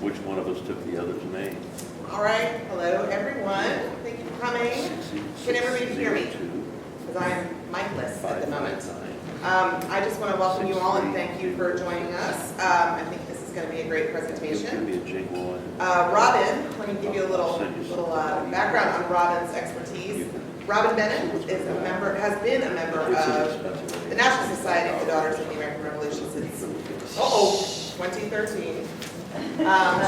which one of us took the other's name. All right, hello everyone. Thank you for coming. Can everybody hear me? Because I am micless at the moment. I just want to welcome you all and thank you for joining us. I think this is going to be a great presentation. It's going to be a jingle. Robin, let me give you a little background on Robin's expertise. Robin Bennett is a member, has been a member of the National Society of the Daughters of the American Revolution since 2013.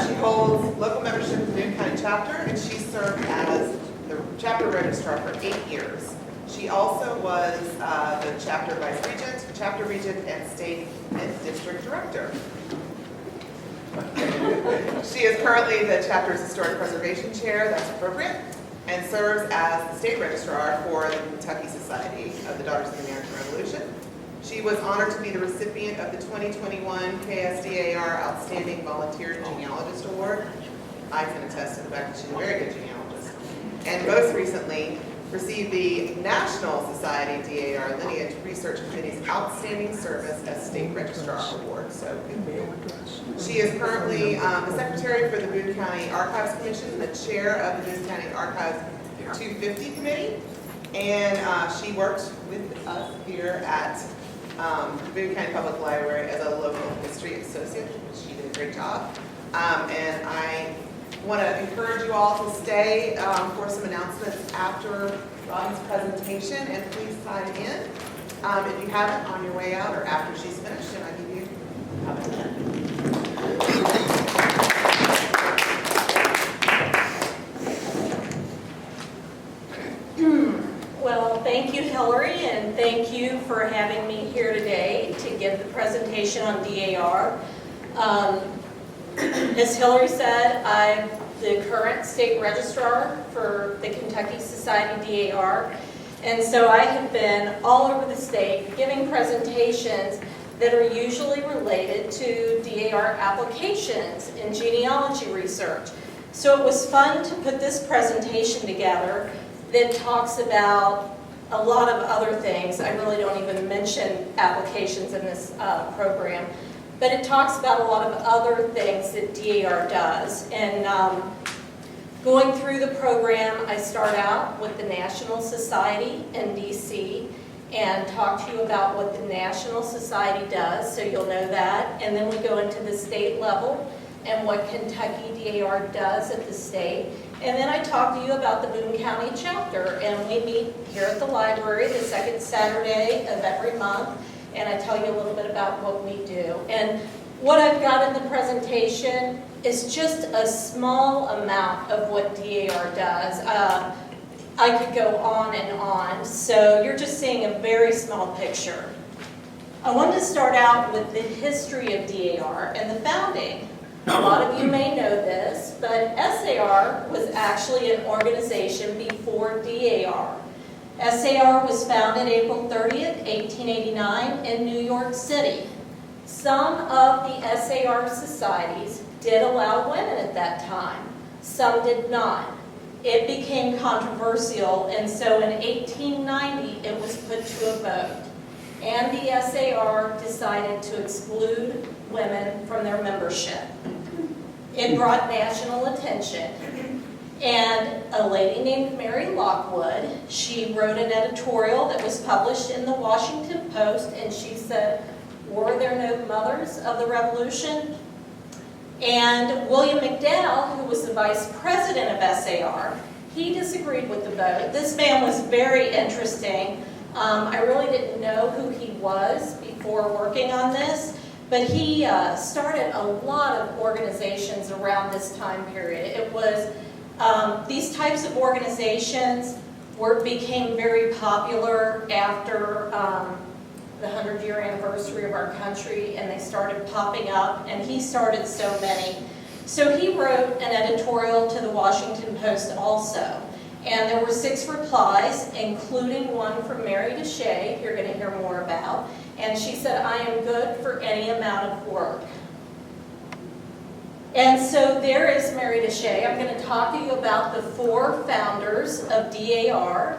She holds local membership in the Boone County chapter, and she served as the chapter registrar for 8 years. She also was the chapter vice regent, chapter regent, and state and district director. She is currently the chapter's historic preservation chair, that's appropriate, and serves as the state registrar for the Kentucky Society of the Daughters of the American Revolution. She was honored to be the recipient of the 2021 KSDAR Outstanding Volunteer Genealogist Award. I can attest to the fact that she's a very good genealogist. And most recently, received the National Society DAR Lineage Research Committee's Outstanding Service as State Registrar Award. So good for you. She is currently the secretary for the Boone County Archives Commission, the chair of the Boone County Archives 250 Committee, and she works with us here at Boone County Public Library as a local history associate. She did a great job. And I want to encourage you all to stay for some announcements after Robin's presentation, and please sign in if you haven't on your way out or after she's finished, and I give you a minute. Well, thank you, Hillary, and thank you for having me here today to give the presentation on DAR. As Hillary said, I'm the current state registrar for the Kentucky Society DAR, and so I have been all over the state giving presentations that are usually related to DAR applications in genealogy research. So it was fun to put this presentation together that talks about a lot of other things. I really don't even mention applications in this program, but it talks about a lot of other things that DAR does. And going through the program, I start out with the National Society in DC and talk to you about what the National Society does, so you'll know that. And then we go into the state level and what Kentucky DAR does at the state. And then I talk to you about the Boone County chapter, and we meet here at the library the second Saturday of every month, and I tell you a little bit about what we do. And what I've got in the presentation is just a small amount of what DAR does. I could go on and on, so you're just seeing a very small picture. I wanted to start out with the history of DAR and the founding. A lot of you may know this, but SAR was actually an organization before DAR. SAR was founded April 30th, 1889 in New York City. Some of the SAR societies did allow women at that time. Some did not. It became controversial, and so in 1890 it was put to a vote. And the SAR decided to exclude women from their membership. It brought national attention. And a lady named Mary Lockwood, she wrote an editorial that was published in the Washington Post, and she said, "Were there no mothers of the Revolution?" And William McDowell, who was the vice president of SAR, he disagreed with the vote. This man was very interesting. I really didn't know who he was before working on this, but he started a lot of organizations around this time period. It was these types of organizations became very popular after the 100-year anniversary of our country, and they started popping up, and he started so many. So he wrote an editorial to the Washington Post also, and there were 6 replies, including one from Mary DeShay, you're going to hear more about, and she said, "I am good for any amount of work." And so there is Mary DeShay. I'm going to talk to you about the 4 founders of DAR.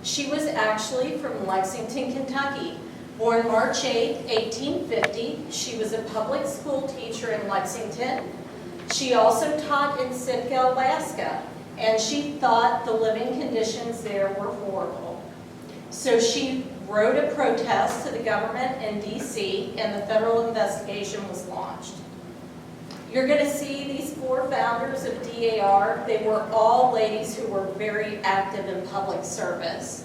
She was actually from Lexington, Kentucky. Born March 8, 1850, she was a public school teacher in Lexington. She also taught in Sitka, Alaska, and she thought the living conditions there were horrible. So she wrote a protest to the government in DC, and the federal investigation was launched. You're going to see these 4 founders of DAR. They were all ladies who were very active in public service.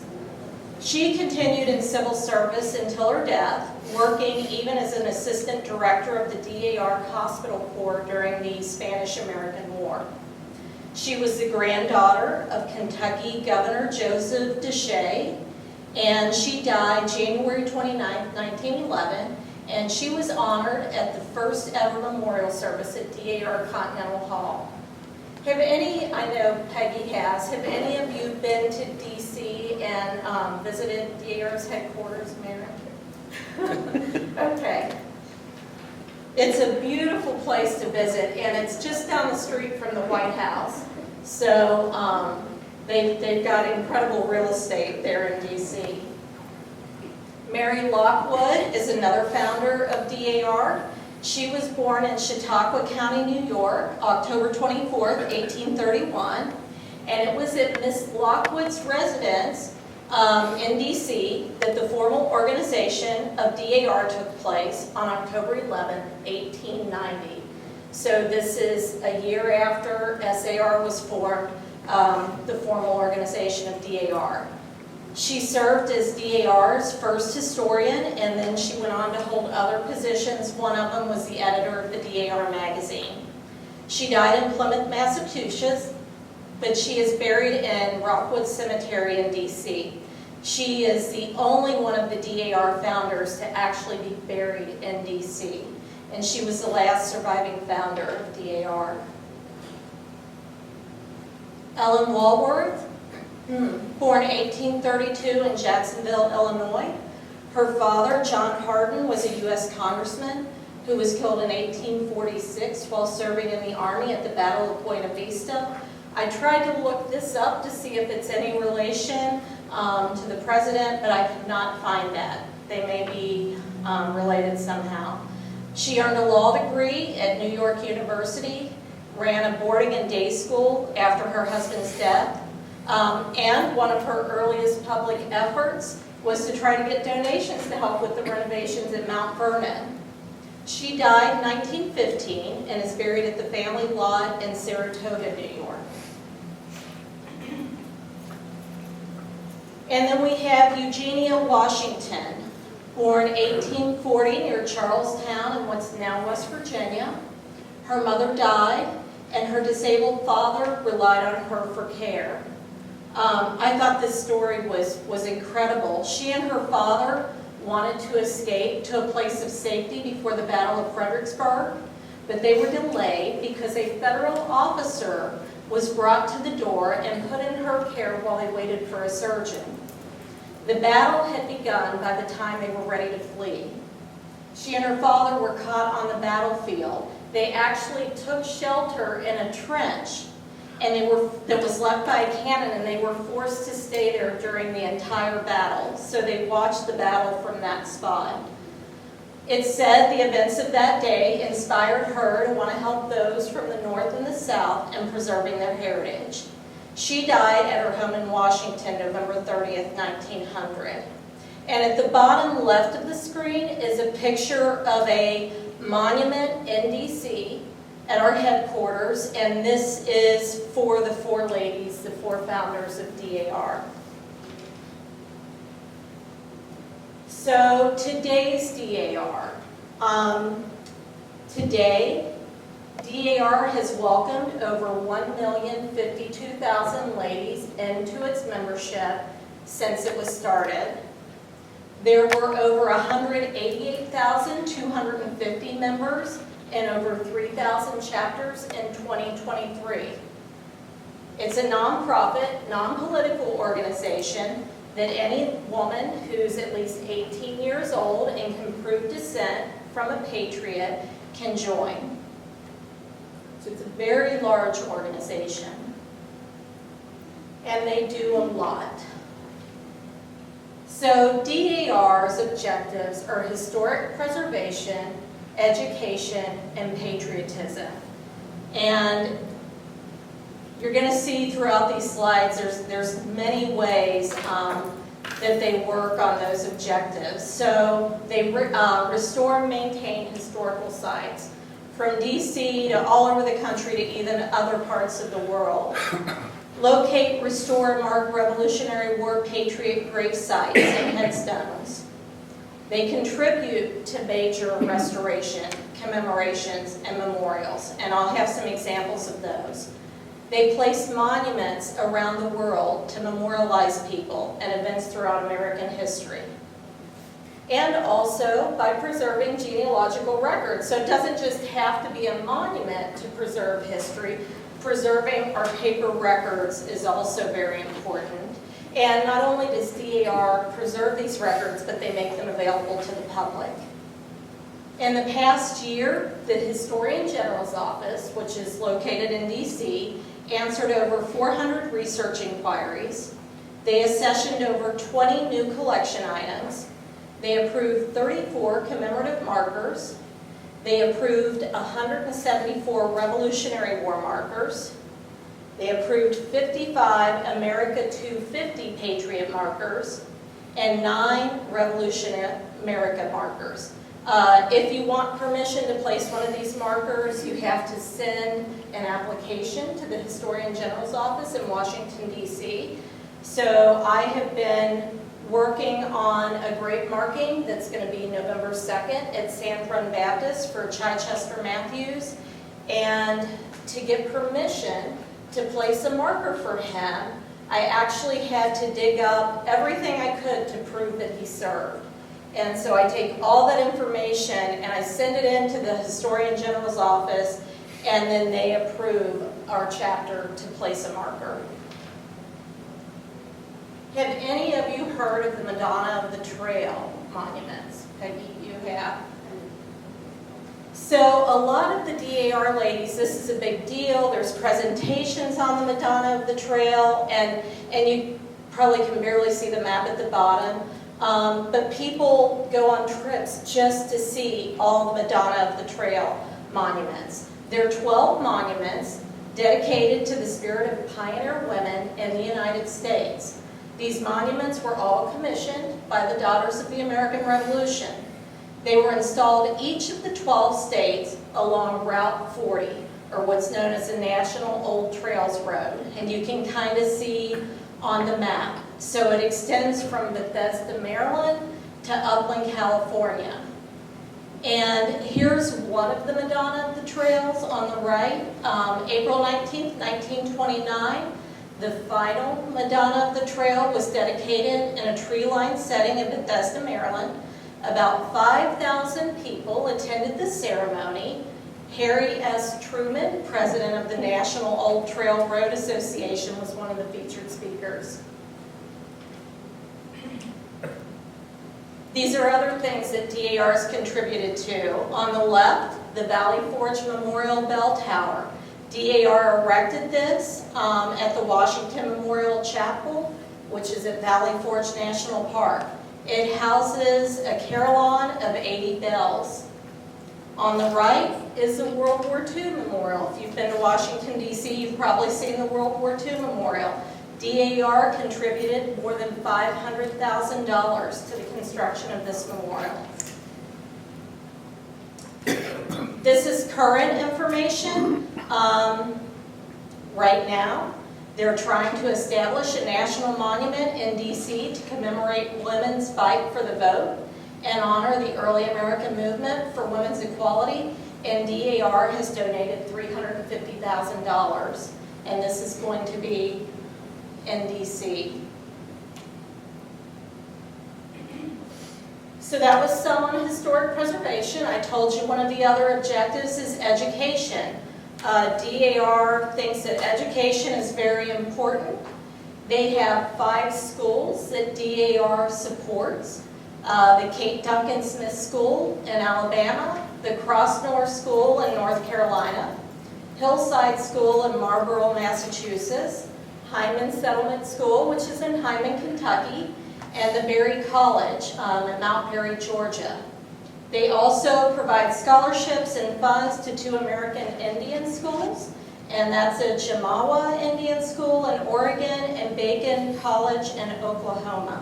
She continued in civil service until her death, working even as an assistant director of the DAR Hospital Corps during the Spanish-American War. She was the granddaughter of Kentucky Governor Joseph Deshea, and she died January 29, 1911, and she was honored at the first ever memorial service at DAR Continental Hall. Have any, I know Peggy has, have any of you been to DC and visited DAR's headquarters, Mary? Okay. It's a beautiful place to visit, and it's just down the street from the White House. So they've got incredible real estate there in DC. Mary Lockwood is another founder of DAR. She was born in Chautauqua County, New York, October 24th, 1831. And it was at Miss Lockwood's residence in DC that the formal organization of DAR took place on October 11, 1890. So this is a year after SAR was formed, the formal organization of DAR. She served as DAR's first historian, and then she went on to hold other positions. One of them was the editor of the DAR magazine. She died in Plymouth, Massachusetts, but she is buried in Rockwood Cemetery in DC. She is the only one of the DAR founders to actually be buried in DC, and she was the last surviving founder of DAR. Ellen Walworth, born 1832 in Jacksonville, Illinois. Her father, John Hardin, was a U.S. congressman who was killed in 1846 while serving in the Army at the Battle of Buena Vista. I tried to look this up to see if it's any relation to the president, but I could not find that. They may be related somehow. She earned a law degree at New York University, ran a boarding and day school after her husband's death, and one of her earliest public efforts was to try to get donations to help with the renovations at Mount Vernon. She died in 1915 and is buried at the family lot in Saratoga, New York. And then we have Eugenia Washington, born 1840 near Charlestown in what's now West Virginia. Her mother died, and her disabled father relied on her for care. I thought this story was incredible. She and her father wanted to escape to a place of safety before the Battle of Fredericksburg, but they were delayed because a federal officer was brought to the door and put in her care while they waited for a surgeon. The battle had begun by the time they were ready to flee. She and her father were caught on the battlefield. They actually took shelter in a trench that was left by a cannon, and they were forced to stay there during the entire battle. So they watched the battle from that spot. It said the events of that day inspired her to want to help those from the North and the South in preserving their heritage. She died at her home in Washington, November 30th, 1900. And at the bottom left of the screen is a picture of a monument in DC at our headquarters, and this is for the 4 ladies, the 4 founders of DAR. So today's DAR. Today, DAR has welcomed over 1,052,000 ladies into its membership since it was started. There were over 188,250 members and over 3,000 chapters in 2023. It's a nonprofit, non-political organization that any woman who's at least 18 years old and can prove descent from a patriot can join. So it's a very large organization, and they do a lot. So DAR's objectives are historic preservation, education, and patriotism. And you're going to see throughout these slides, there's many ways that they work on those objectives. So they restore and maintain historical sites from DC to all over the country to even other parts of the world. Locate, restore, and mark Revolutionary War patriot grave sites and headstones. They contribute to major restoration, commemorations, and memorials, and I'll have some examples of those. They place monuments around the world to memorialize people and events throughout American history. And also by preserving genealogical records. So it doesn't just have to be a monument to preserve history. Preserving our paper records is also very important. And not only does DAR preserve these records, but they make them available to the public. In the past year, the Historian General's Office, which is located in DC, answered over 400 research inquiries. They accessioned over 20 new collection items. They approved 34 commemorative markers. They approved 174 Revolutionary War markers. They approved 55 America 250 Patriot markers and 9 Revolutionary America markers. If you want permission to place one of these markers, you have to send an application to the Historian General's Office in Washington, D.C. So I have been working on a grave marking that's going to be November 2nd at San Fran Baptist for Chichester Matthews. And to get permission to place a marker for him, I actually had to dig up everything I could to prove that he served. And so I take all that information and I send it into the Historian General's Office, and then they approve our chapter to place a marker. Have any of you heard of the Madonna of the Trail monuments? You have. So a lot of the DAR ladies, this is a big deal. There's presentations on the Madonna of the Trail, and you probably can barely see the map at the bottom. But people go on trips just to see all the Madonna of the Trail monuments. There are 12 monuments dedicated to the spirit of pioneer women in the United States. These monuments were all commissioned by the Daughters of the American Revolution. They were installed in each of the 12 states along Route 40, or what's known as the National Old Trails Road. And you can kind of see on the map. So it extends from Bethesda, Maryland to Upland, California. And here's one of the Madonna of the Trails on the right. April 19th, 1929, the final Madonna of the Trail was dedicated in a tree-lined setting in Bethesda, Maryland. About 5,000 people attended the ceremony. Harry S. Truman, president of the National Old Trail Road Association, was one of the featured speakers. These are other things that DAR has contributed to. On the left, the Valley Forge Memorial Bell Tower. DAR erected this at the Washington Memorial Chapel, which is at Valley Forge National Park. It houses a carillon of 80 bells. On the right is the World War II Memorial. If you've been to Washington, D.C., you've probably seen the World War II Memorial. DAR contributed more than $500,000 to the construction of this memorial. This is current information. Right now, they're trying to establish a national monument in D.C. to commemorate women's fight for the vote and honor the early American movement for women's equality. And DAR has donated $350,000. And this is going to be in D.C. So that was some on historic preservation. I told you one of the other objectives is education. DAR thinks that education is very important. They have 5 schools that DAR supports. The Kate Duncan Smith School in Alabama, the Crossnor School in North Carolina, Hillside School in Marlborough, Massachusetts, Hyman Settlement School, which is in Hyman, Kentucky, and the Berry College at Mount Berry, Georgia. They also provide scholarships and funds to 2 American Indian schools, and that's a Jamawa Indian School in Oregon and Bacon College in Oklahoma.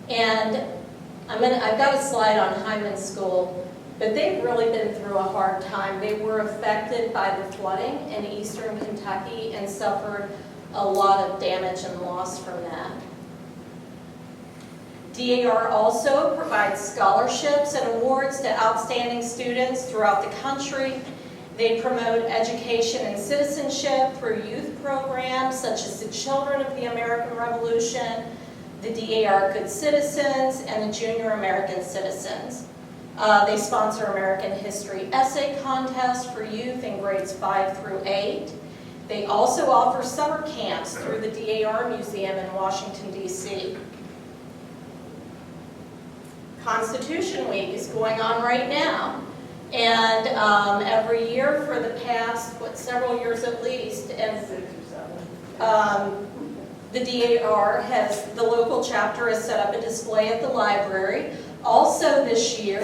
And I've got a slide on Hyman School, but they've really been through a hard time. They were affected by the flooding in eastern Kentucky and suffered a lot of damage and loss from that. DAR also provides scholarships and awards to outstanding students throughout the country. They promote education and citizenship through youth programs such as the Children of the American Revolution, the DAR Good Citizens, and the Junior American Citizens. They sponsor American History Essay Contests for youth in grades 5 through 8. They also offer summer camps through the DAR Museum in Washington, D.C. Constitution Week is going on right now. And every year for the past, several years at least, and the DAR has, the local chapter has set up a display at the library. Also this year,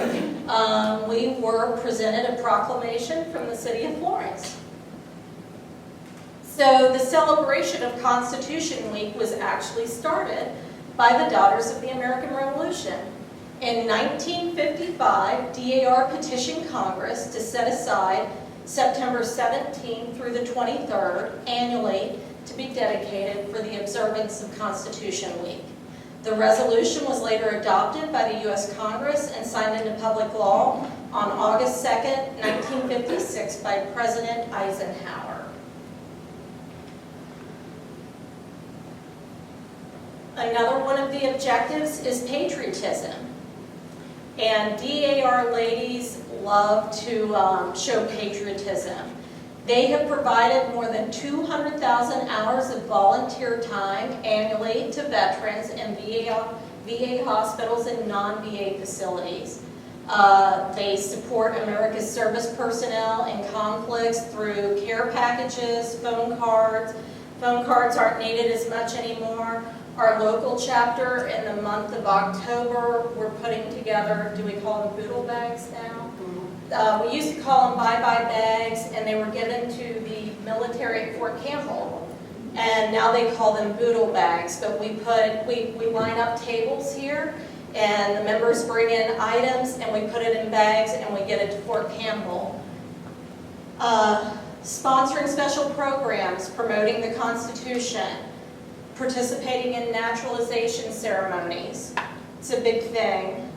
we were presented a proclamation from the city of Florence. So the celebration of Constitution Week was actually started by the Daughters of the American Revolution. In 1955, DAR petitioned Congress to set aside September 17th through the 23rd annually to be dedicated for the observance of Constitution Week. The resolution was later adopted by the U.S. Congress and signed into public law on August 2nd, 1956 by President Eisenhower. Another one of the objectives is patriotism. And DAR ladies love to show patriotism. They have provided more than 200,000 hours of volunteer time annually to veterans in VA hospitals and non-VA facilities. They support America's service personnel in conflicts through care packages, phone cards. Phone cards aren't needed as much anymore. Our local chapter in the month of October, we're putting together, do we call them boodle bags now? We used to call them bye-bye bags, and they were given to the military at Fort Campbell. And now they call them boodle bags, but we line up tables here, and the members bring in items, and we put it in bags, and we get it to Fort Campbell. Sponsoring special programs, promoting the Constitution, participating in naturalization ceremonies. It's a big thing.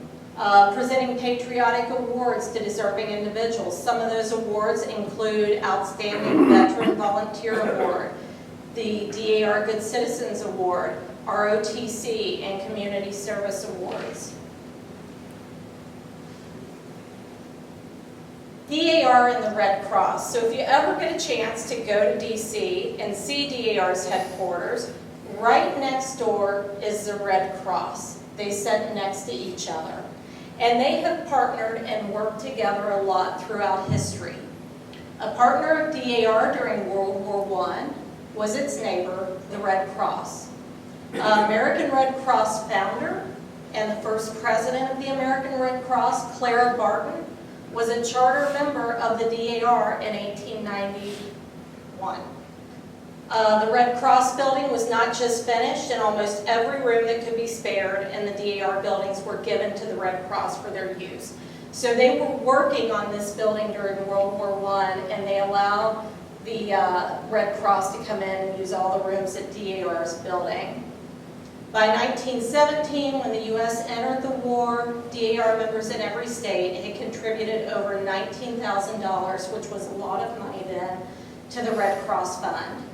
Presenting patriotic awards to deserving individuals. Some of those awards include Outstanding Veteran Volunteer Award, the DAR Good Citizens Award, ROTC, and Community Service Awards. DAR and the Red Cross. So if you ever get a chance to go to DC and see DAR's headquarters, right next door is the Red Cross. They sit next to each other. And they have partnered and worked together a lot throughout history. A partner of DAR during World War I was its neighbor, the Red Cross. American Red Cross founder and the first president of the American Red Cross, Clara Barton, was a charter member of the DAR in 1891. The Red Cross building was not just finished, and almost every room that could be spared in the DAR buildings were given to the Red Cross for their use. So they were working on this building during World War I, and they allowed the Red Cross to come in and use all the rooms at DAR's building. By 1917, when the U.S. entered the war, DAR members in every state had contributed over $19,000, which was a lot of money then, to the Red Cross Fund.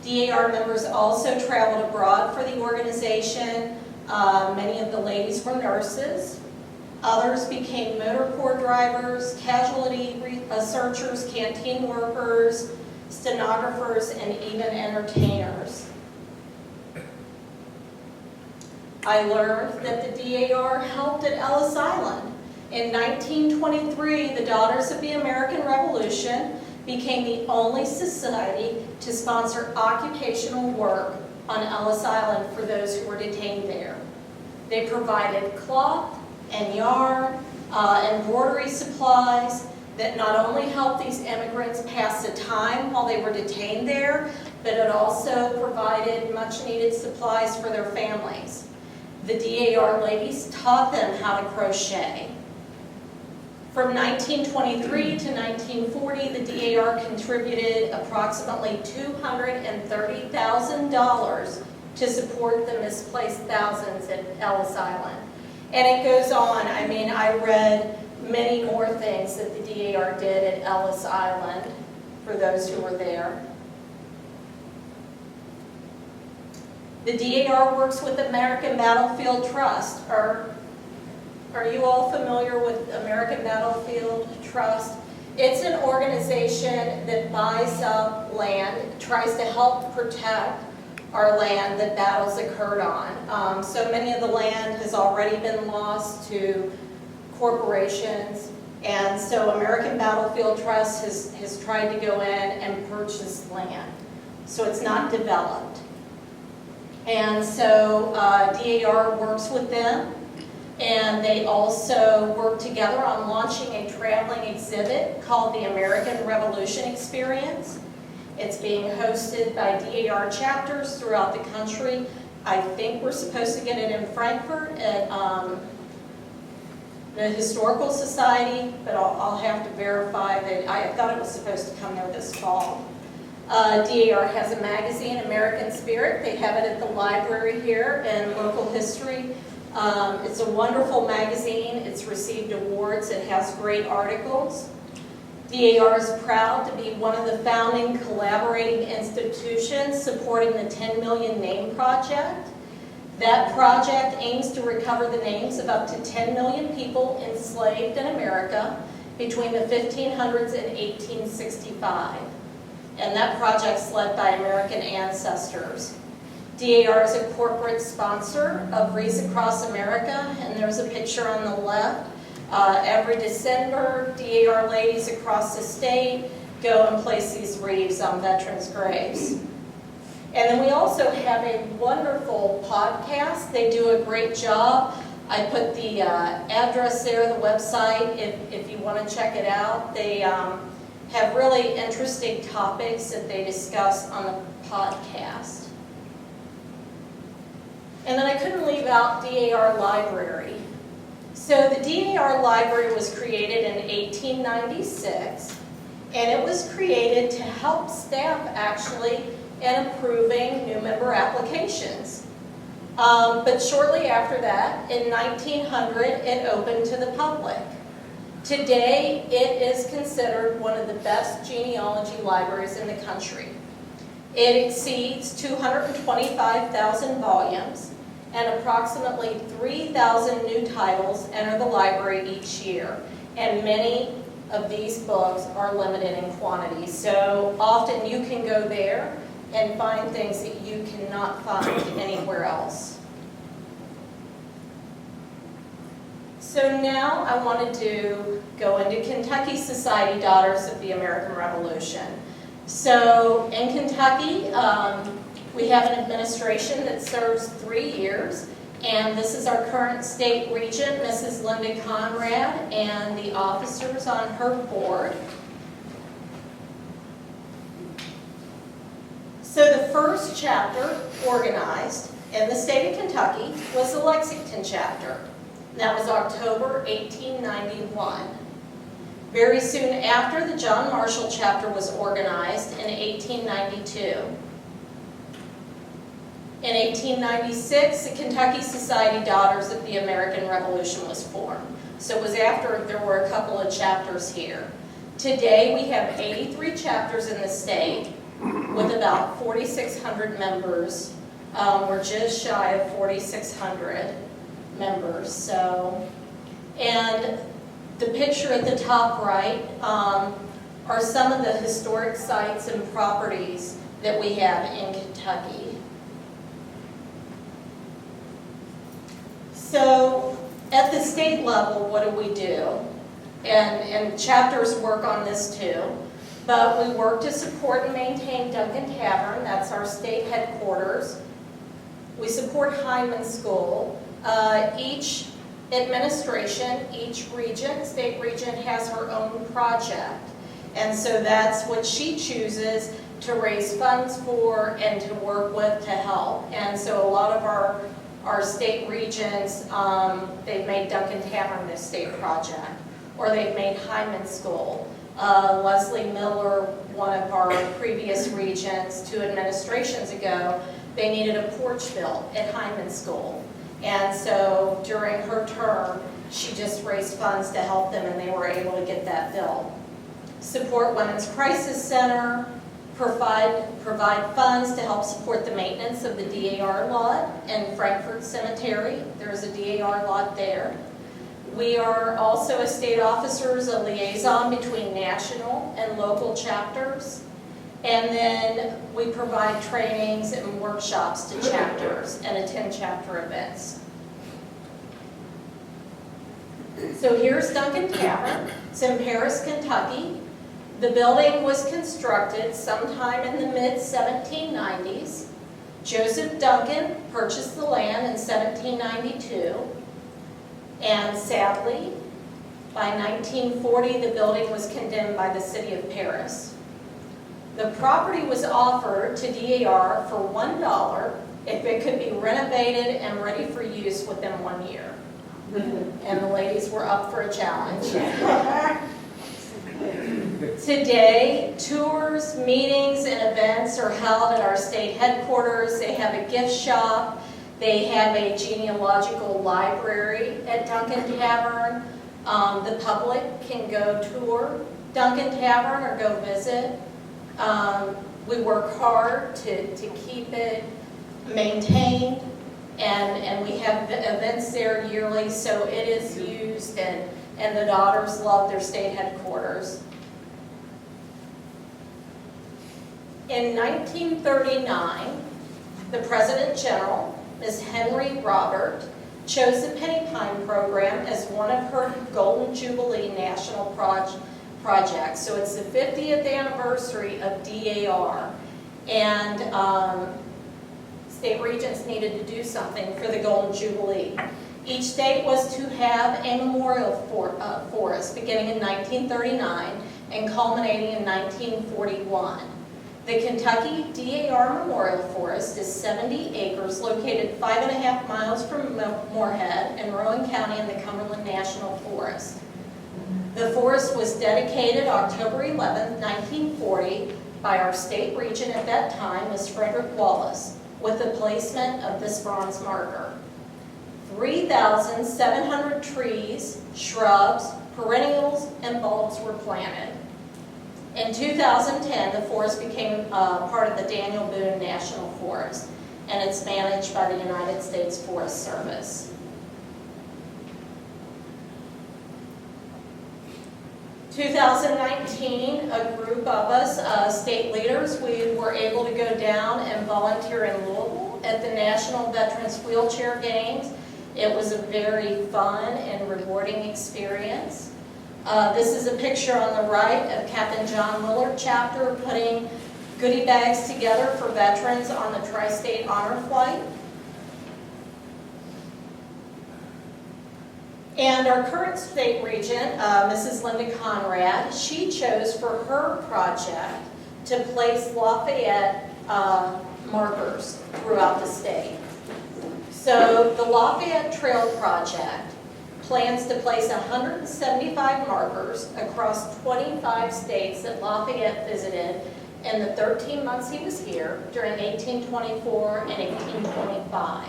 DAR members also traveled abroad for the organization. Many of the ladies were nurses. Others became motor corps drivers, casualty searchers, canteen workers, stenographers, and even entertainers. I learned that the DAR helped at Ellis Island. In 1923, the Daughters of the American Revolution became the only society to sponsor occupational work on Ellis Island for those who were detained there. They provided cloth and yarn embroidery supplies that not only helped these immigrants pass the time while they were detained there, but it also provided much-needed supplies for their families. The DAR ladies taught them how to crochet. From 1923 to 1940, the DAR contributed approximately $230,000 to support the misplaced thousands at Ellis Island. And it goes on. I mean, I read many more things that the DAR did at Ellis Island for those who were there. The DAR works with American Battlefield Trust. Are you all familiar with American Battlefield Trust? It's an organization that buys up land, tries to help protect our land that battles occurred on. So many of the land has already been lost to corporations, and so American Battlefield Trust has tried to go in and purchase land. So it's not developed. And so DAR works with them, and they also work together on launching a traveling exhibit called the American Revolution Experience. It's being hosted by DAR chapters throughout the country. I think we're supposed to get it in Frankfurt at the Historical Society, but I'll have to verify that. I thought it was supposed to come there this fall. DAR has a magazine, American Spirit. They have it at the library here in Local History. It's a wonderful magazine. It's received awards. It has great articles. DAR is proud to be one of the founding collaborating institutions supporting the 10 Million Name Project. That project aims to recover the names of up to 10 million people enslaved in America between the 1500s and 1865. And that project's led by American ancestors. DAR is a corporate sponsor of Wreaths Across America, and there's a picture on the left. Every December, DAR ladies across the state go and place these wreaths on veterans' graves. And then we also have a wonderful podcast. They do a great job. I put the address there, the website, if you want to check it out. They have really interesting topics that they discuss on the podcast. And then I couldn't leave out DAR Library. So the DAR Library was created in 1896, and it was created to help staff actually in approving new member applications. But shortly after that, in 1900, it opened to the public. Today, it is considered one of the best genealogy libraries in the country. It exceeds 225,000 volumes, and approximately 3,000 new titles enter the library each year. And many of these books are limited in quantity. So often you can go there and find things that you cannot find anywhere else. So now I wanted to go into Kentucky Society Daughters of the American Revolution. So in Kentucky, we have an administration that serves 3 years, and this is our current state regent, Mrs. Linda Conrad, and the officers on her board. So the first chapter organized in the state of Kentucky was the Lexington chapter. That was October 1891. Very soon after, the John Marshall chapter was organized in 1892. In 1896, the Kentucky Society Daughters of the American Revolution was formed. So it was after there were a couple of chapters here. Today, we have 83 chapters in the state with about 4,600 members. We're just shy of 4,600 members. So, and the picture at the top right are some of the historic sites and properties that we have in Kentucky. So at the state level, what do? And chapters work on this too. But we work to support and maintain Duncan Tavern. That's our state headquarters. We support Hyman School. Each administration. Each region, state region, has her own project. And so that's what she chooses to raise funds for and to work with to help. And so a lot of our state regions, they've made Duncan Tavern their state project, or they've made Hyman School. Leslie Miller, one of our previous regions, 2 administrations ago, they needed a porch built at Hyman School. And so during her term, she just raised funds to help them, and they were able to get that built. Support Women's Crisis Center, provide funds to help support the maintenance of the DAR lot in Frankfurt Cemetery. There's a DAR lot there. We are also, as state officers, a liaison between national and local chapters. And then we provide trainings and workshops to chapters and attend chapter events. So here's Duncan Tavern. It's in Paris, Kentucky. The building was constructed sometime in the mid-1790s. Joseph Duncan purchased the land in 1792. And sadly, by 1940, the building was condemned by the city of Paris. The property was offered to DAR for $1 if it could be renovated and ready for use within 1 year. And the ladies were up for a challenge. Today, tours, meetings, and events are held at our state headquarters. They have a gift shop. They have a genealogical library at Duncan Tavern. The public can go tour Duncan Tavern or go visit. We work hard to keep it maintained, and we have events there yearly, so it is used, and the daughters love their state headquarters. In 1939, the President General, Ms. Henry Robert, chose the Penny Pine program as one of her Golden Jubilee national projects. So it's the 50th anniversary of DAR, and state regents needed to do something for the Golden Jubilee. Each state was to have a memorial forest beginning in 1939 and culminating in 1941. The Kentucky DAR Memorial Forest is 70 acres located 5.5 miles from Moorhead in Rowan County in the Cumberland National Forest. The forest was dedicated October 11, 1940 by our state regent at that time, Ms. Frederick Wallace, with the placement of this bronze marker. 3,700 trees, shrubs, perennials, and bulbs were planted. In 2010, the forest became part of the DAR-Boone National Forest, and it's managed by the United States Forest Service. 2019, a group of us, state leaders, we were able to go down and volunteer in Louisville at the National Veterans Wheelchair Games. It was a very fun and rewarding experience. This is a picture on the right of Captain John Willard chapter putting goodie bags together for veterans on the Tri-State Honor Flight. And our current state regent, Mrs. Linda Conrad, she chose for her project to place Lafayette markers throughout the state. So the Lafayette Trail Project plans to place 175 markers across 25 states that Lafayette visited in the 13 months he was here during 1824 and 1825.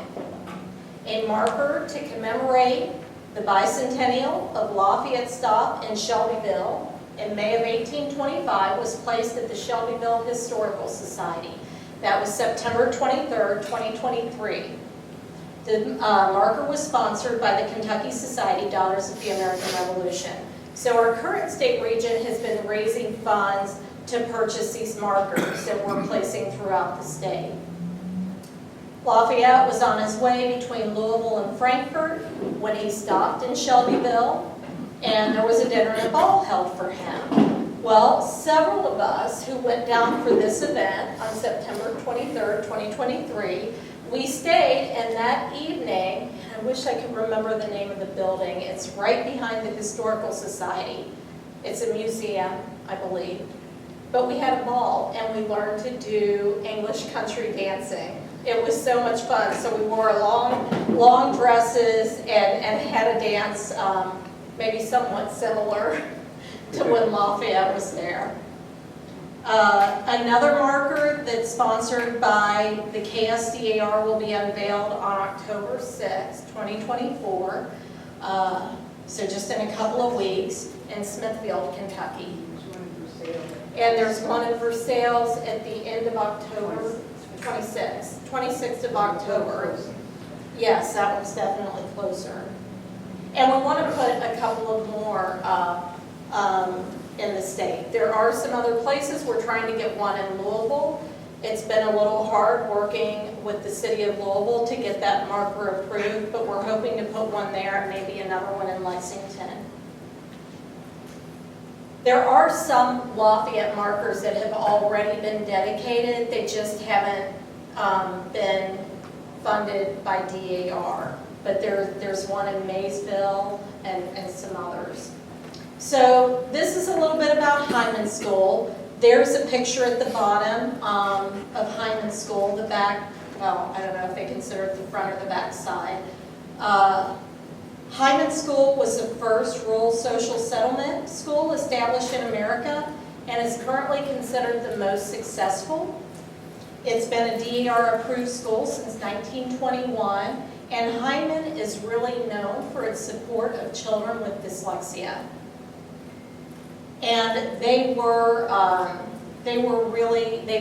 A marker to commemorate the bicentennial of Lafayette's stop in Shelbyville in May of 1825 was placed at the Shelbyville Historical Society. That was September 23rd, 2023. The marker was sponsored by the Kentucky Society Daughters of the American Revolution. So our current state regent has been raising funds to purchase these markers that we're placing throughout the state. Lafayette was on his way between Louisville and Frankfurt when he stopped in Shelbyville, and there was a dinner and a ball held for him. Well, several of us who went down for this event on September 23rd, 2023, we stayed, and that evening, I wish I could remember the name of the building. It's right behind the Historical Society. It's a museum, I believe. But we had a ball, and we learned to do English country dancing. It was so much fun. So we wore long dresses and had a dance maybe somewhat similar to when Lafayette was there. Another marker that's sponsored by the KSDAR will be unveiled on October 6, 2024. So just in a couple of weeks in Smithfield, Kentucky. And there's one in Versailles at the end of October, 26th of October. Yes, that one's definitely closer. And we want to put a couple of more in the state. There are some other places. We're trying to get one in Louisville. It's been a little hard working with the city of Louisville to get that marker approved, but we're hoping to put one there and maybe another one in Lexington. There are some Lafayette markers that have already been dedicated. They just haven't been funded by DAR. But there's one in Maysville and some others. So this is a little bit about Hyman School. There's a picture at the bottom of Hyman School, the back, well, I don't know if they consider it the front or the back side. Hyman School was the first rural social settlement school established in America and is currently considered the most successful. It's been a DAR-approved school since 1921, and Hyman is really known for its support of children with dyslexia. And they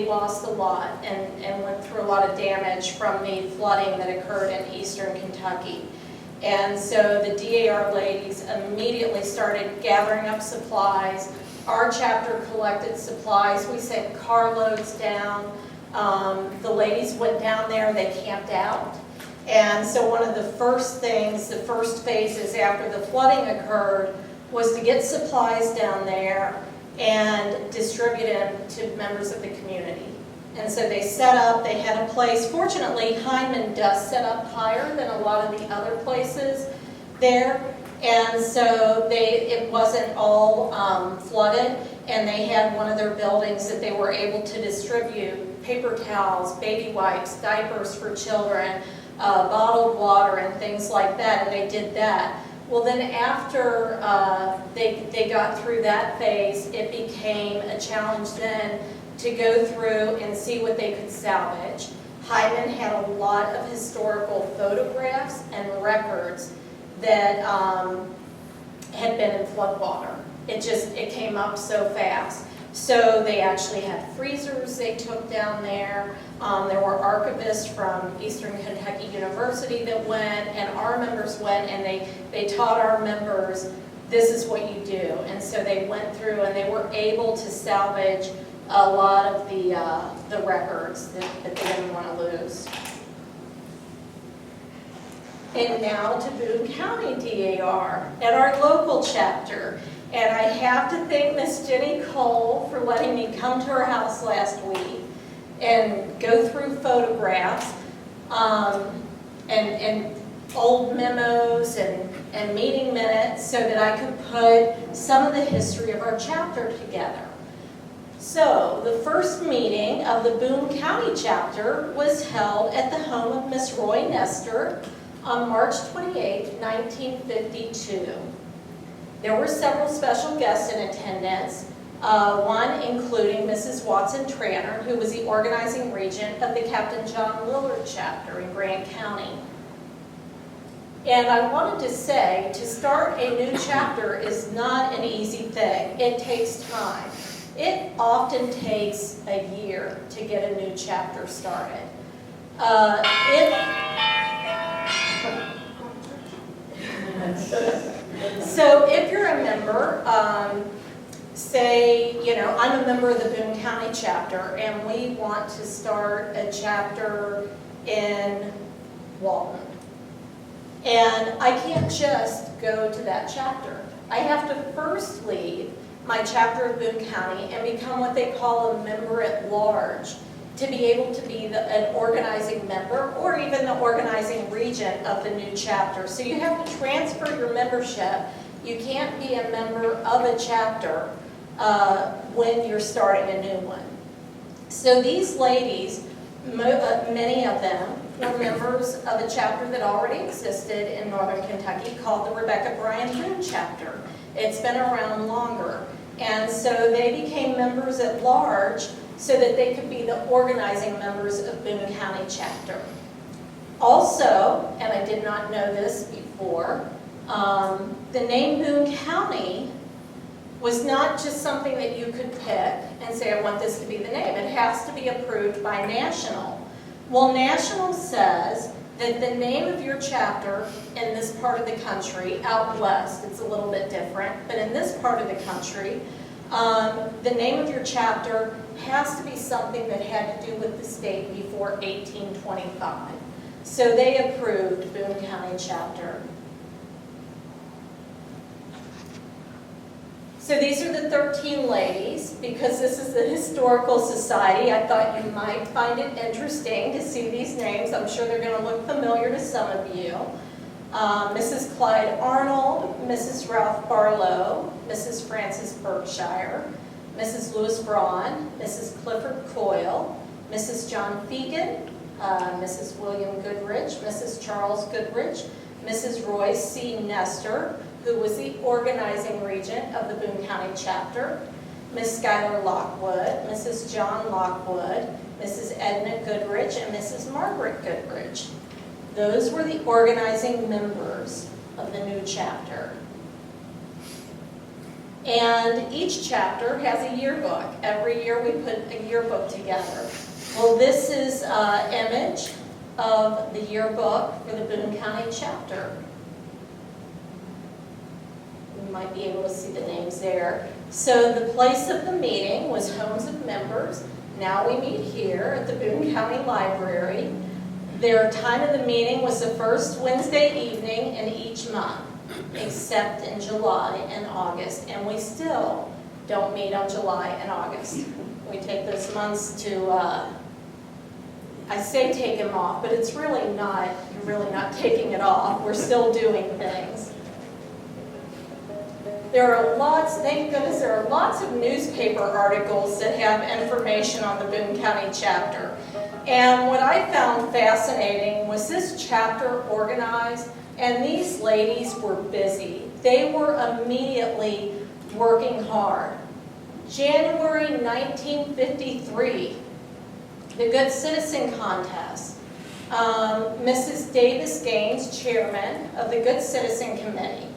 lost a lot and went through a lot of damage from the flooding that occurred in eastern Kentucky. And so the DAR ladies immediately started gathering up supplies. Our chapter collected supplies. We sent carloads down. The ladies went down there, they camped out. And so one of the first things, the first phases after the flooding occurred, was to get supplies down there and distribute them to members of the community. And so they set up, they had a place. Fortunately, Hyman does set up higher than a lot of the other places there. And so it wasn't all flooded, and they had one of their buildings that they were able to distribute paper towels, baby wipes, diapers for children, bottled water, and things like that, and they did that. Well, then after they got through that phase, it became a challenge then to go through and see what they could salvage. Hyman had a lot of historical photographs and records that had been in floodwater. It came up so fast. So they actually had freezers they took down there. There were archivists from Eastern Kentucky University that went, and our members went, and they taught our members, this is what you do. And so they went through and they were able to salvage a lot of the records that they didn't want to lose. And now to Boone County DAR at our local chapter. And I have to thank Miss Jenny Cole for letting me come to her house last week and go through photographs and old memos and meeting minutes so that I could put some of the history of our chapter together. So the first meeting of the Boone County chapter was held at the home of Miss Roy Nestor on March 28, 1952. There were several special guests in attendance, one including Mrs. Watson Tranter, who was the organizing regent of the Captain John Willard chapter in Grant County. And I wanted to say, to start a new chapter is not an easy thing. It takes time. It often takes a year to get a new chapter started. So if you're a member, say, I'm a member of the Boone County chapter, and we want to start a chapter in Walton. And I can't just go to that chapter. I have to first leave my chapter of Boone County and become what they call a member at large. to be able to be an organizing member or even the organizing regent of the new chapter. So you have to transfer your membership. You can't be a member of a chapter when you're starting a new one. So these ladies, many of them, were members of a chapter that already existed in Northern Kentucky called the Rebecca Bryan Boone chapter. It's been around longer. And so they became members at large so that they could be the organizing members of Boone County chapter. Also, and I did not know this before, the name Boone County was not just something that you could pick and say, I want this to be the name. It has to be approved by National. Well, National says that the name of your chapter in this part of the country, out west, it's a little bit different, but in this part of the country, the name of your chapter has to be something that had to do with the state before 1825. So they approved Boone County chapter. So these are the 13 ladies. Because this is the Historical Society, I thought you might find it interesting to see these names. I'm sure they're going to look familiar to some of you. Mrs. Clyde Arnold, Mrs. Ralph Barlow, Mrs. Frances Berkshire, Mrs. Louis Braun, Mrs. Clifford Coyle, Mrs. John Fegan, Mrs. William Goodrich, Mrs. Charles Goodrich, Mrs. Royce C. Nestor, who was the organizing regent of the Boone County chapter, Miss Schuyler Lockwood, Mrs. John Lockwood, Mrs. Edna Goodrich, and Mrs. Margaret Goodrich. Those were the organizing members of the new chapter. And each chapter has a yearbook. Every year we put a yearbook together. Well, this is an image of the yearbook for the Boone County chapter. You might be able to see the names there. So the place of the meeting was homes of members. Now we meet here at the Boone County Library. Their time of the meeting was the first Wednesday evening in each month, except in July and August. And we still don't meet on July and August. We take those months to, I say take them off, but it's really not, you're really not taking it off. We're still doing things. There are lots, thank goodness, there are lots of newspaper articles that have information on the Boone County chapter. And what I found fascinating was this chapter organized, and these ladies were busy. They were immediately working hard. January 1953, the Good Citizen Contest. Mrs. Davis Gaines, chairman of the Good Citizen Committee.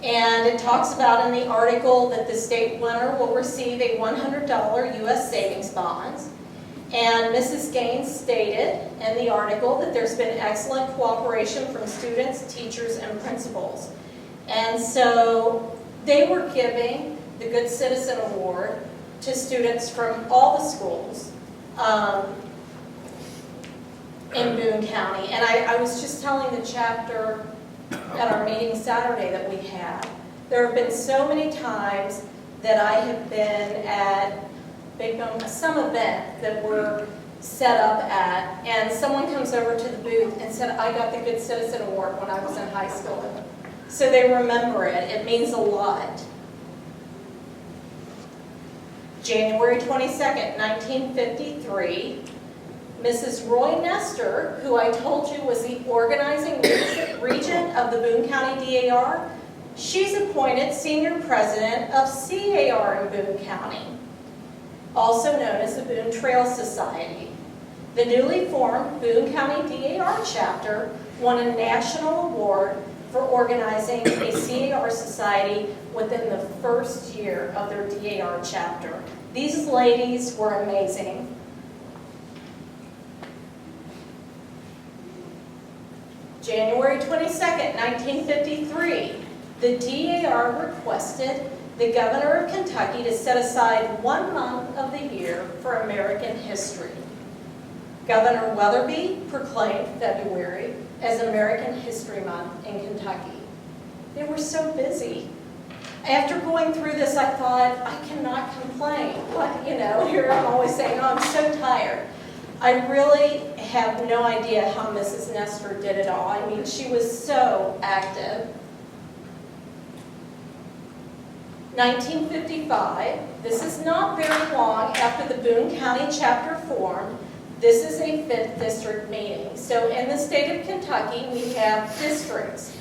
And it talks about in the article that the state winner will receive a $100 U.S. savings bonds. And Mrs. Gaines stated in the article that there's been excellent cooperation from students, teachers, and principals. And so they were giving the Good Citizen Award to students from all the schools in Boone County. And I was just telling the chapter at our meeting Saturday that we had, there have been so many times that I have been at some event that we're set up at, and someone comes over to the booth and said, I got the Good Citizen Award when I was in high school. So they remember it. It means a lot. January 22nd, 1953, Mrs. Roy Nestor, who I told you was the organizing regent of the Boone County DAR, she's appointed senior president of CAR in Boone County, also known as the Boone Trail Society. The newly formed Boone County DAR chapter won a national award for organizing a CAR society within the first year of their DAR chapter. These ladies were amazing. January 22nd, 1953, the DAR requested the governor of Kentucky to set aside 1 month of the year for American history. Governor Weatherby proclaimed February as American History Month in Kentucky. They were so busy. After going through this, I thought, I cannot complain. But, you know, here I'm always saying, oh, I'm so tired. I really have no idea how Mrs. Nestor did it all. I mean, she was so active. 1955, this is not very long after the Boone County chapter formed. This is a 5th district meeting. So in the state of Kentucky, we have districts.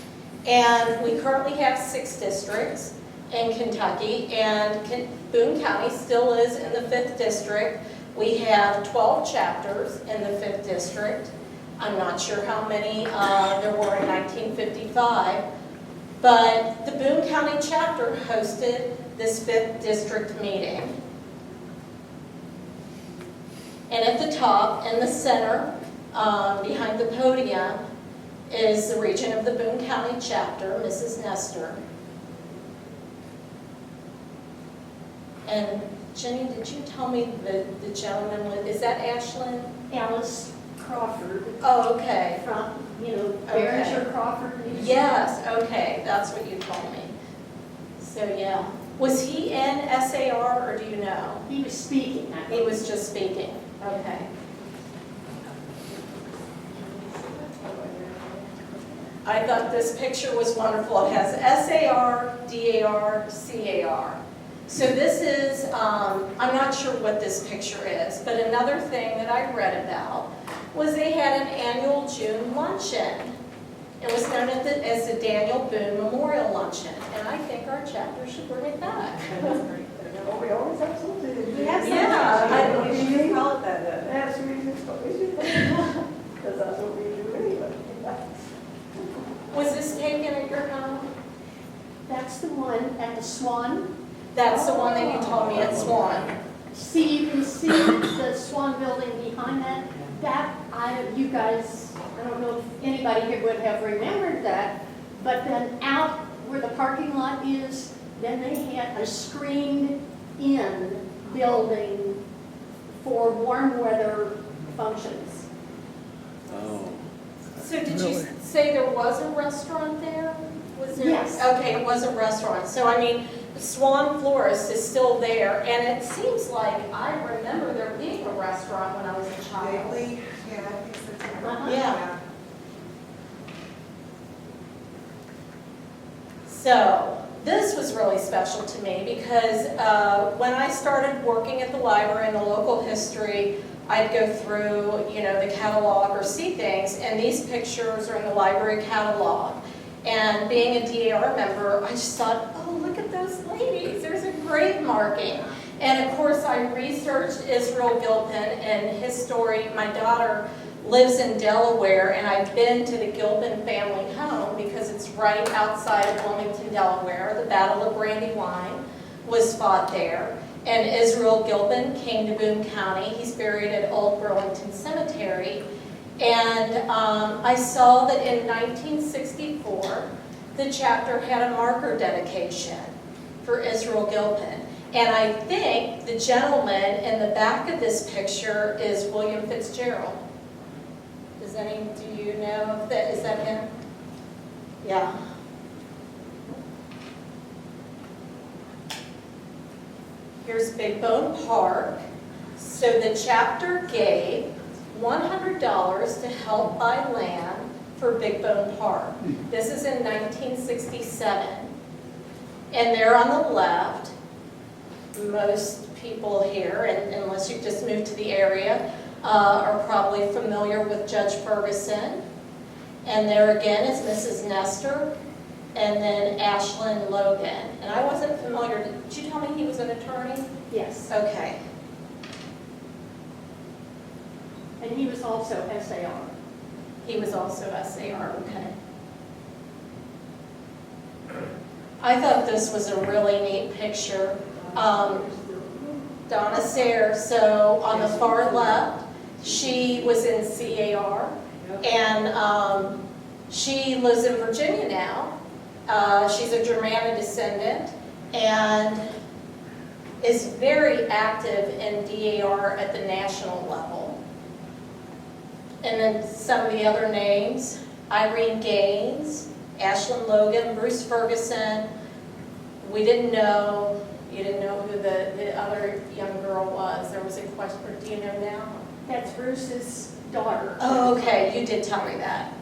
And we currently have 6 districts in Kentucky, and Boone County still is in the 5th district. We have 12 chapters in the 5th district. I'm not sure how many there were in 1955, but the Boone County chapter hosted this 5th district meeting. And at the top, in the center, behind the podium, is the regent of the Boone County chapter, Mrs. Nestor. And Jenny, did you tell me the gentleman, is that Ashlyn? Alice Crawford Oh, okay. from, Okay. Behringer Crawford. Yes, okay, that's what you told me. So, yeah. Was he in SAR, or do you know? He was speaking. I He think. was just speaking. Okay. I thought this picture was wonderful. It has SAR, DAR, CAR. So this is, I'm not sure what this picture is, but another thing that I read about was they had an annual June luncheon. It was known as the Daniel Boone Memorial Luncheon, and I think our chapter should bring it back. Well, we always have something to do. Yeah, We should call it that. That's what we should call it. Because that's what we do anyway. Was this taken at your home? That's the one at the Swan. That's the one that you told me at Swan. See, you can see the Swan building behind that. You guys, I don't know if anybody here would have remembered that, but then out where the parking lot is, then they had a screened-in building for warm weather functions. Oh, So did you say there was a restaurant there? Was there? Yes. Okay, it was a restaurant. So I mean, Swan Florist is still there, and it seems like I remember there being a restaurant when I was a child. Vaguely, yeah, I think so too. Uh-huh. Yeah. So this was really special to me because when I started working at the library in the local history, I'd go through, the catalog or see things, and these pictures are in the library catalog. And being a DAR member, I just thought, oh, look at those ladies. There's a grave marking. And of course, I researched Israel Gilpin and his story. My daughter lives in Delaware, and I've been to the Gilpin family home because it's right outside of Wilmington, Delaware. The Battle of Brandywine was fought there. And Israel Gilpin came to Boone County. He's buried at Old Burlington Cemetery. And I saw that in 1964, the chapter had a marker dedication for Israel Gilpin. And I think the gentleman in the back of this picture is William Fitzgerald. Do you know if that, is that him? Yeah. Here's Big Bone Park. So the chapter gave $100 to help buy land for Big Bone Park. This is in 1967. And there on the left, most people here, and unless you've just moved to the area, are probably familiar with Judge Ferguson. And there again is Mrs. Nestor, and then Ashlyn Logan. And I wasn't familiar, did you tell me he was an attorney? Yes, Okay. and he was also SAR. He was also SAR, okay. I thought this was a really neat picture. Donna Sayre, so on the far left, she was in CAR, and she lives in Virginia now. She's a Germana descendant, and is very active in DAR at the national level. And then some of the other names, Irene Gaines, Ashlyn Logan, Bruce Ferguson. We didn't know You didn't know who the other young girl was. There was a question, or do you know now? That's Bruce's daughter. Oh, okay, you did tell me that.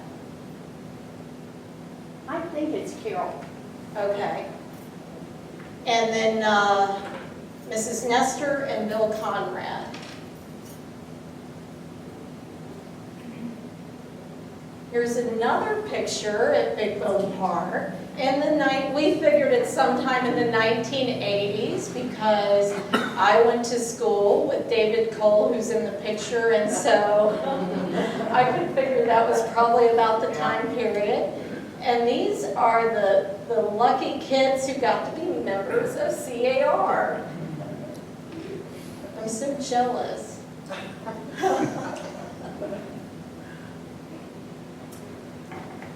I think it's Carol. Okay. And then Mrs. Nestor and Bill Conrad. Here's another picture at Big Bone Park. We figured it's sometime in the 1980s because I went to school with David Cole, who's in the picture, and so I could figure that was probably about the time period. And these are the lucky kids who got to be members of CAR. I'm so jealous.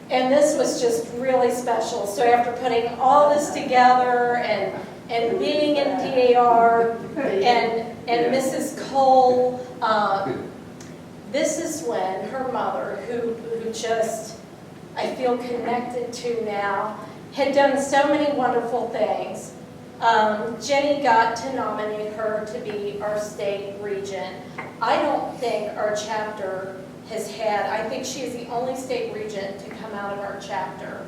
And this was just really special. So after putting all this together and being in DAR and Mrs. Cole, this is when her mother, who just I feel connected to now, had done so many wonderful things. Jenny got to nominate her to be our state regent. I don't think our chapter has had, I think she is the only state regent to come out of our chapter.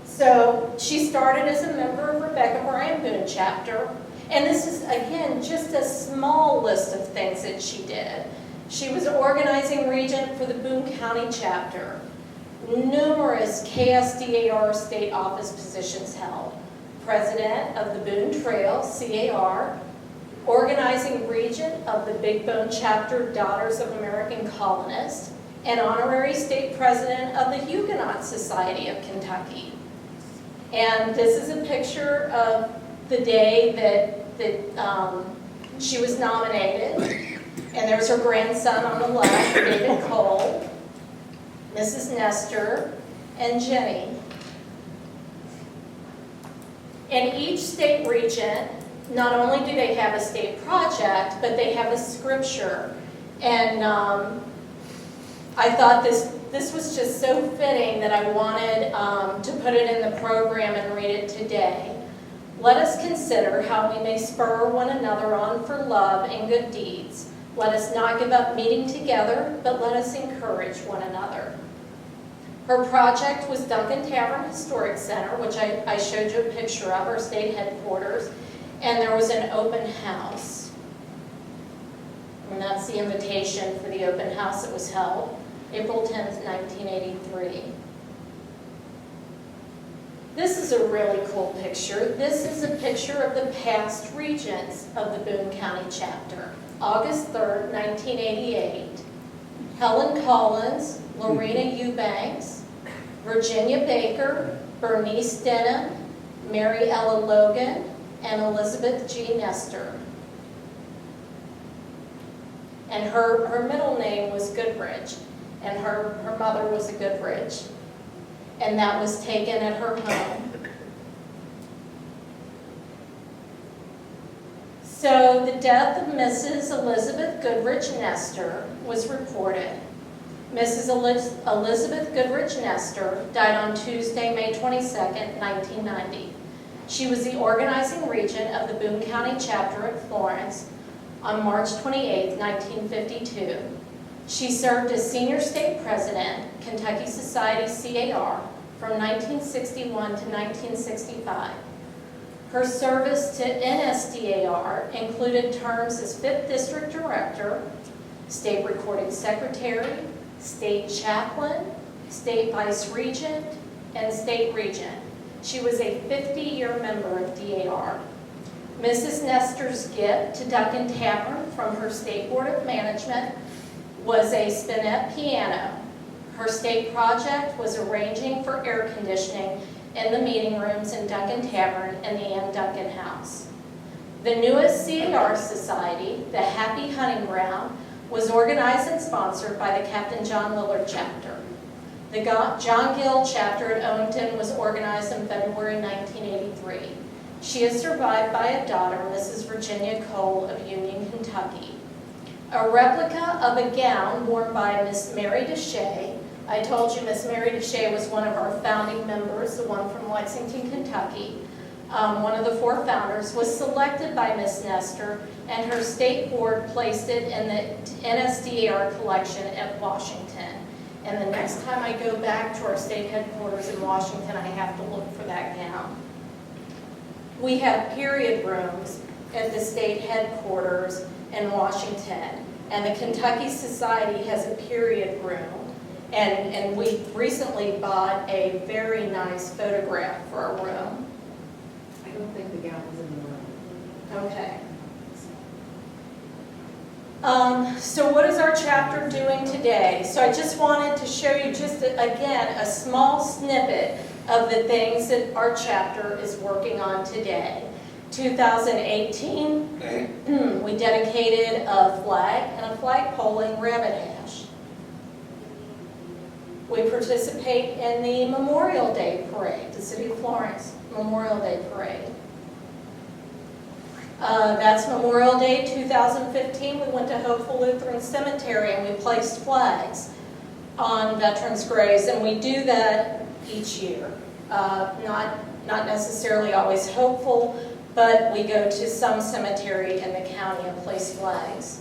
So she started as a member of Rebecca Bryan Boone chapter, and this is, again, just a small list of things that she did. She was organizing regent for the Boone County chapter. Numerous KSDAR state office positions held. President of the Boone Trail, CAR, organizing regent of the Big Bone chapter Daughters of American Colonists, and honorary state president of the Huguenot Society of Kentucky. And this is a picture of the day that she was nominated. And there's her grandson on the left, David Cole, Mrs. Nestor, and Jenny. And each state regent, not only do they have a state project, but they have a scripture. And I thought this was just so fitting that I wanted to put it in the program and read it today. Let us consider how we may spur one another on for love and good deeds. Let us not give up meeting together, but let us encourage one another. Her project was Duncan Tavern Historic Center, which I showed you a picture of, our state headquarters, and there was an open house. And that's the invitation for the open house that was held, April 10th, 1983. This is a really cool picture. This is a picture of the past regents of the Boone County chapter. August 3rd, 1988, Helen Collins, Lorena Eubanks, Virginia Baker, Bernice Denham, Mary Ella Logan, and Elizabeth G. Nestor. And her middle name was Goodrich, and her mother was a Goodrich. And that was taken at her home. So the death of Mrs. Elizabeth Goodrich Nestor was reported. Mrs. Elizabeth Goodrich Nestor died on Tuesday, May 22nd, 1990. She was the organizing regent of the Boone County chapter at Florence on March 28, 1952. She served as senior state president, Kentucky Society CAR, from 1961 to 1965. Her service to NSDAR included terms as 5th District Director, State Recording Secretary, State Chaplain, State Vice Regent, and State Regent. She was a 50-year member of DAR. Mrs. Nestor's gift to Duncan Tavern from her State Board of Management was a spinet piano. Her state project was arranging for air conditioning in the meeting rooms in Duncan Tavern and the Ann Duncan House. The newest CAR Society, the Happy Hunting Ground, was organized and sponsored by the Captain John Lillard chapter. The John Gill chapter at Owington was organized in February 1983. She is survived by a daughter, Mrs. Virginia Cole of Union, Kentucky. A replica of a gown worn by Miss Mary DeShay. I told you Miss Mary DeShay was one of our founding members, the one from Lexington, Kentucky, one of the 4 founders, was selected by Ms. Nestor, and her state board placed it in the NSDAR collection at Washington. And the next time I go back to our state headquarters in Washington, I have to look for that gown. We have period rooms at the state headquarters in Washington, and the Kentucky Society has a period room. And we recently bought a very nice photograph for our room. I don't think the gown was in the room. Okay. So what is our chapter doing today? So I just wanted to show you just, again, a small snippet of the things that our chapter is working on today. 2018, we dedicated a flag and a flagpole rabbit hash. We participate in the Memorial Day Parade, the City of Florence Memorial Day Parade. That's Memorial Day 2015. We went to Hopeful Lutheran Cemetery and we placed flags on veterans' graves, and we do that each year. Not necessarily always Hopeful, but we go to some cemetery in the county and place flags.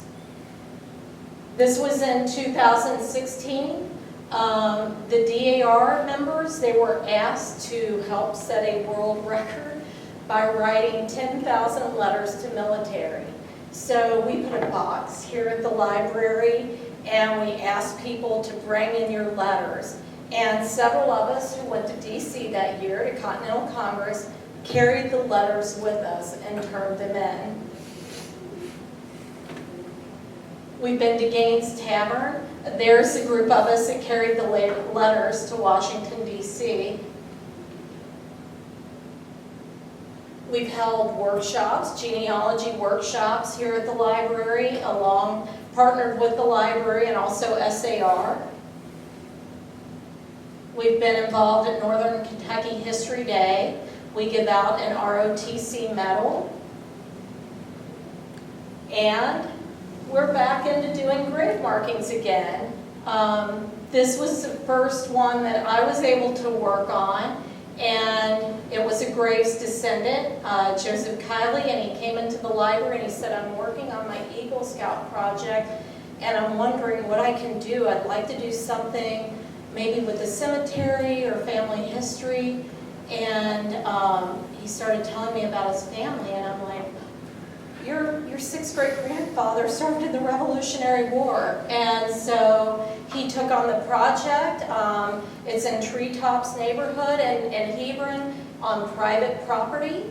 This was in 2016. The DAR members, they were asked to help set a world record by writing 10,000 letters to military. So we put a box here at the library and we asked people to bring in your letters. And several of us who went to DC that year to Continental Congress carried the letters with us and turned them in. We've been to Gaines Tavern. There's a group of us that carried the letters to Washington, D.C. We've held workshops, genealogy workshops here at the library, partnered with the library and also SAR. We've been involved at Northern Kentucky History Day. We give out an ROTC medal. And we're back into doing grave markings again. This was the first one that I was able to work on, and it was a Graves descendant, Joseph Kiley, and he came into the library and he said, I'm working on my Eagle Scout project, and I'm wondering what I can do. I'd like to do something maybe with the cemetery or family history, and he started telling me about his family, and I'm like, your 6th great-grandfather served in the Revolutionary War. And so he took on the project. It's in Treetops neighborhood in Hebron on private property.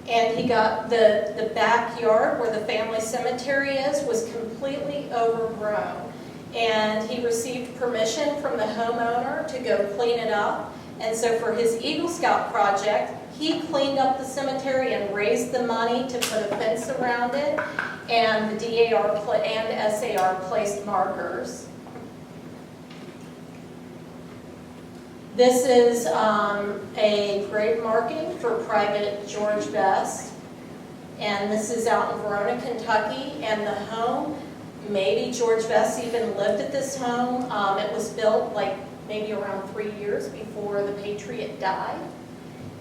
And he got the backyard where the family cemetery is was completely overgrown. And he received permission from the homeowner to go clean it up. And so for his Eagle Scout project, he cleaned up the cemetery and raised the money to put a fence around it, and the DAR and SAR placed markers. This is a grave marking for Private George Best, and this is out in Verona, Kentucky, and the home, maybe George Best even lived at this home. It was built like maybe around 3 years before the Patriot died.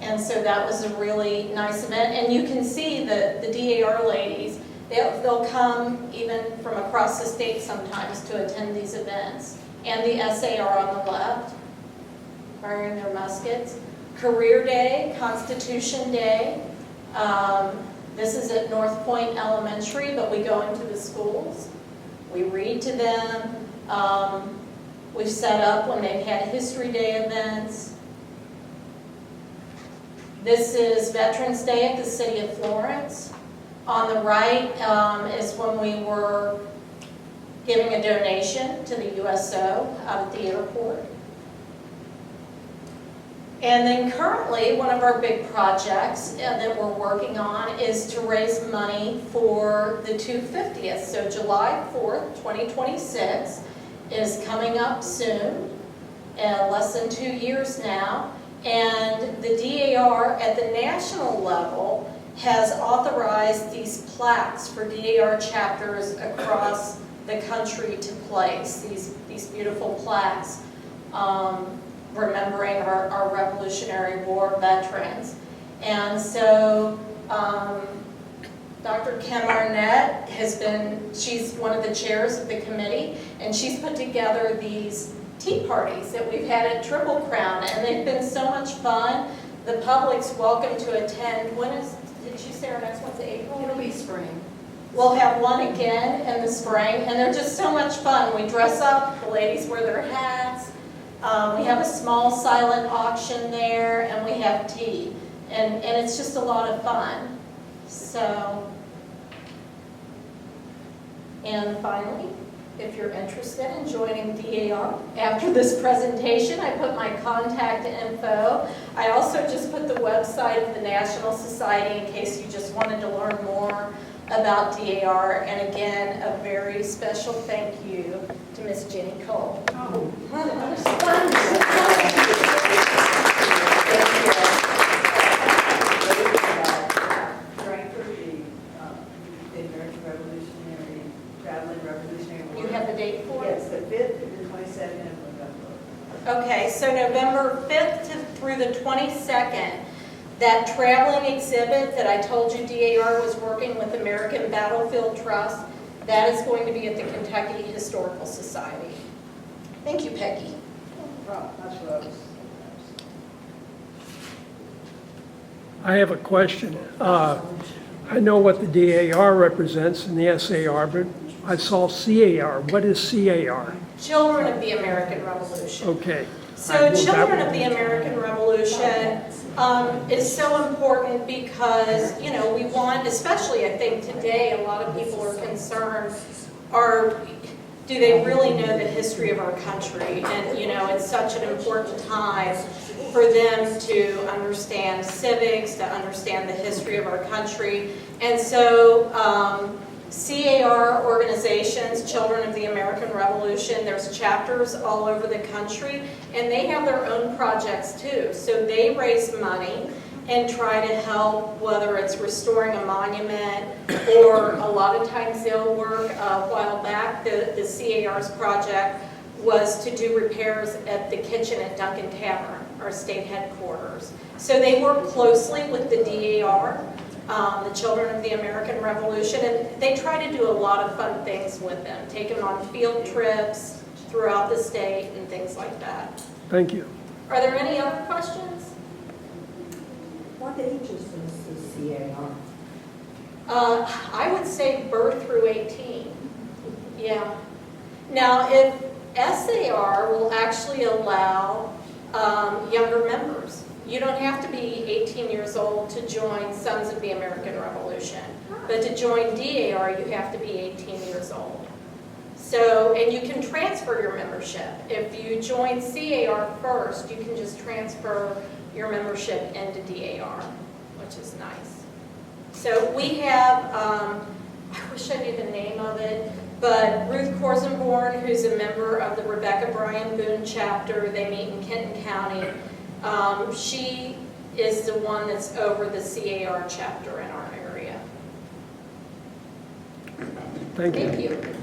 And so that was a really nice event. And you can see the DAR ladies, they'll come even from across the state sometimes to attend these events. And the SAR on the left, firing their muskets. Career Day, Constitution Day. This is at North Point Elementary, but we go into the schools. We read to them. We've set up when they've had History Day events. This is Veterans Day at the City of Florence. On the right is when we were giving a donation to the USO out at the airport. And then currently, one of our big projects that we're working on is to raise money for the 250th. So July 4th, 2026 is coming up soon, less than 2 years now. And the DAR at the national level has authorized these plaques for DAR chapters across the country to place, these beautiful plaques remembering our Revolutionary War veterans. And so Dr. Kim Arnett she's one of the chairs of the committee, and she's put together these tea parties that we've had at Triple Crown, and they've been so much fun. The public's welcome to attend. Did you say our next one's April? It'll be spring. We'll have one again in the spring, and they're just so much fun. We dress up, the ladies wear their hats. We have a small silent auction there, and we have tea. And it's just a lot of fun. So, and finally, if you're interested in joining DAR after this presentation, I put my contact info. I also just put the website of the National Society in case you just wanted to learn more about DAR. And again, a very special thank you to Miss Jenny Cole. Oh, Director of the American Revolutionary, Traveling Revolutionary War. You have the date for it? Yes, the 5th to the 22nd of November. Okay, so November 5th through the 22nd, that traveling exhibit that I told you DAR was working with American Battlefield Trust, that is going to be at the Kentucky Historical Society. Thank you, Peggy. Right, that's what I was. I have a question. I know what the DAR represents and the SAR, but I saw CAR. What is CAR? Children of the American Revolution. Okay. So Children of the American Revolution is so important because, you know, we want, especially I think today, a lot of people are concerned, do they really know the history of our country? And, you know, it's such an important time for them to understand civics, to understand the history of our country. And so CAR organizations, Children of the American Revolution, there's chapters all over the country, and they have their own projects too. So they raise money and try to help, whether it's restoring a monument, or a lot of times they'll work. A while back, the CAR's project was to do repairs at the kitchen at Duncan Tavern, our state headquarters. So they work closely with the DAR, the Children of the American Revolution, and they try to do a lot of fun things with them, take them on field trips throughout the state and things like that. Thank you. Are there any other questions? What ages is the CAR? I would say birth through 18. Yeah. Now, if SAR will actually allow younger members. You don't have to be 18 years old to join Sons of the American Revolution. But to join DAR, you have to be 18 years old. So, and you can transfer your membership. If you join CAR first, you can just transfer your membership into DAR, which is nice. So we have, I wish I knew the name of it, but Ruth Corsenborn, who's a member of the Rebecca Bryan Boone chapter, they meet in Kenton County. She is the one that's over the CAR chapter in our area. Thank you. Thank you.